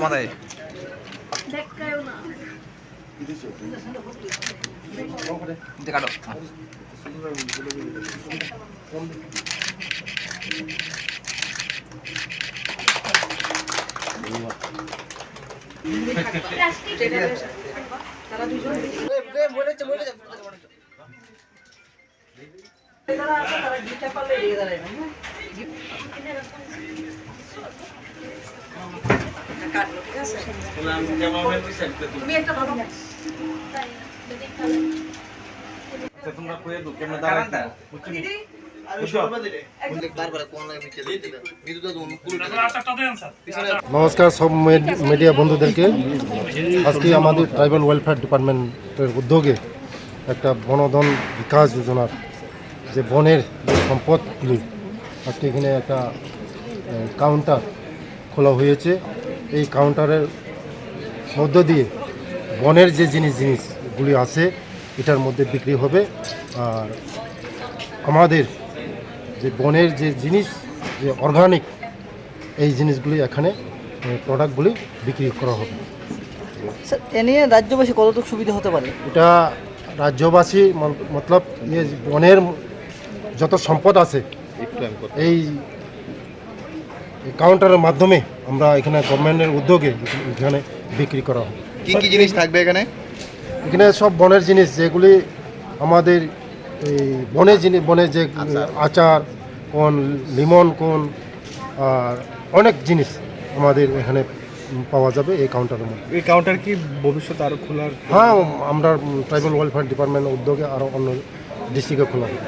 মাথায় কাটো। নমস্কার সব মিডিয়া বন্ধুদেরকে। আজকে আমাদের ট্রাইবাল ওয়েলফেয়ার ডিপার্টমেন্টের উদ্যোগে একটা বনধন বিকাশ যোজনার যে বনের যে সম্পদগুলি আজকে এখানে একটা কাউন্টার খোলা হয়েছে। এই কাউন্টারের মধ্য দিয়ে বনের যে জিনিসগুলি আছে এটার মধ্যে বিক্রি হবে। আর আমাদের যে বনের যে জিনিস যে অর্গানিক এই জিনিসগুলি এখানে প্রোডাক্টগুলি বিক্রি করা হবে। স্যার এ নিয়ে রাজ্যবাসী কতটুকু সুবিধা হতে পারে? এটা রাজ্যবাসী মতলব বনের যত সম্পদ আছে এই কাউন্টারের মাধ্যমে আমরা এখানে গভর্নমেন্টের উদ্যোগে এখানে বিক্রি করা হবে। কি কি জিনিস থাকবে এখানে? এখানে সব বনের জিনিস যেগুলি আমাদের এই বনের যে আচার কোন লিমন কোন আর অনেক জিনিস আমাদের এখানে পাওয়া যাবে এই কাউন্টারের মধ্যে। এই কাউন্টার কি ভবিষ্যতে আরও খোলার? হ্যাঁ, আমরা ট্রাইবাল ওয়েলফেয়ার ডিপার্টমেন্টের উদ্যোগে আরও অন্য ডিস্ট্রিক্টে খোলা হবে।